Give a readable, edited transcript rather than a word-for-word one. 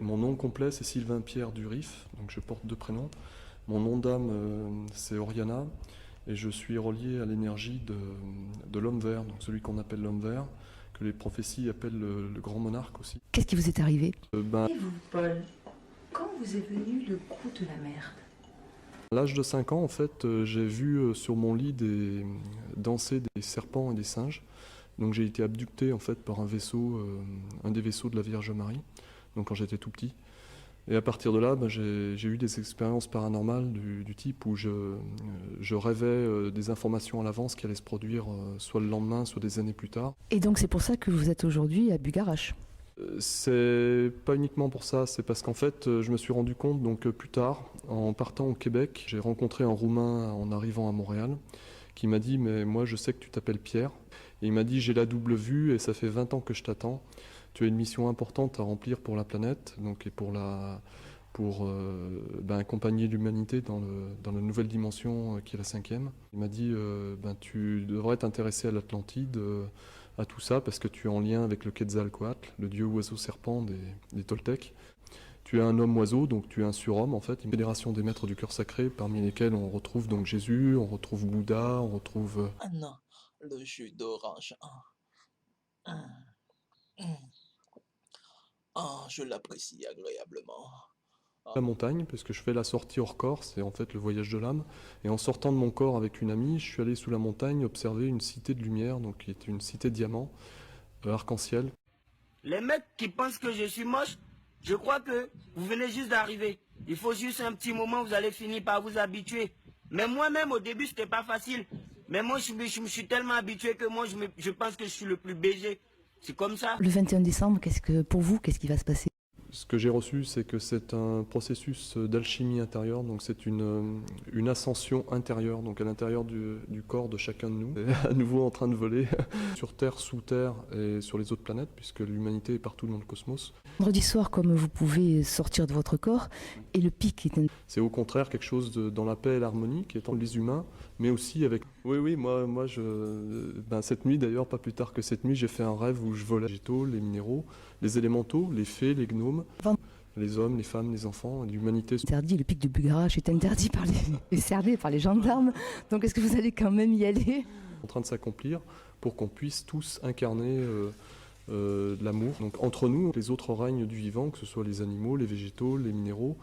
Mon nom complet, c'est Sylvain Pierre Durif, donc je porte deux prénoms. Mon nom d'âme, c'est Oriana, et je suis relié à l'énergie de l'homme vert, donc celui qu'on appelle l'homme vert, que les prophéties appellent le grand monarque aussi. Qu'est-ce qui vous est arrivé? Et vous, Paul, quand vous est venu le coup de la merde? À l'âge de 5 ans, en fait, j'ai vu sur mon lit danser des serpents et des singes. Donc j'ai été abducté en fait par un vaisseau, un des vaisseaux de la Vierge Marie, donc quand j'étais tout petit. Et à partir de là, j'ai eu des expériences paranormales du type où je rêvais des informations à l'avance qui allaient se produire soit le lendemain, soit des années plus tard. Et donc c'est pour ça que vous êtes aujourd'hui à Bugarache. C'est pas uniquement pour ça, c'est parce qu'en fait, je me suis rendu compte donc plus tard, en partant au Québec, j'ai rencontré un Roumain en arrivant à Montréal, qui m'a dit mais moi je sais que tu t'appelles Pierre. Et il m'a dit j'ai la double vue et ça fait 20 ans que je t'attends. Tu as une mission importante à remplir pour la planète, donc et pour accompagner l'humanité dans la nouvelle dimension qui est la cinquième. Il m'a dit tu devrais t'intéresser à l'Atlantide, à tout ça, parce que tu es en lien avec le Quetzalcoatl, le dieu oiseau-serpent des Toltecs. Tu es un homme-oiseau, donc tu es un surhomme en fait, une fédération des maîtres du cœur sacré, parmi lesquels on retrouve donc Jésus, on retrouve Bouddha, on retrouve Ah non, le jus d'orange. Je l'apprécie agréablement. la montagne, parce que je fais la sortie hors corps, c'est en fait le voyage de l'âme. Et en sortant de mon corps avec une amie, je suis allé sous la montagne observer une cité de lumière, donc qui est une cité diamant, arc-en-ciel. Les mecs qui pensent que je suis moche, je crois que vous venez juste d'arriver. Il faut juste un petit moment, vous allez finir par vous habituer. Mais moi-même, au début, c'était pas facile. Mais moi, je me suis tellement habitué que moi, je pense que je suis le plus BG. C'est comme ça. Le 21 décembre, pour vous, qu'est-ce qui va se passer? Ce que j'ai reçu, c'est que c'est un processus d'alchimie intérieure, donc c'est une ascension intérieure, donc à l'intérieur du corps de chacun de nous. Et à nouveau en train de voler sur Terre, sous Terre et sur les autres planètes, puisque l'humanité est partout dans le cosmos. Vendredi soir, comme vous pouvez sortir de votre corps, et le pic est C'est au contraire quelque chose dans la paix et l'harmonie, qui est entre les humains, mais aussi avec... Oui, moi cette nuit d'ailleurs, pas plus tard que cette nuit, j'ai fait un rêve où je volais les végétaux, les minéraux, les élémentaux, les fées, les gnomes, les hommes, les femmes, les enfants, l'humanité. interdit. Le pic de Bugarache est interdit par est cerné par les gendarmes. Donc est-ce que vous allez quand même y aller? En train de s'accomplir pour qu'on puisse tous incarner de l'amour. Donc entre nous, les autres règnes du vivant, que ce soit les animaux, les végétaux, les minéraux,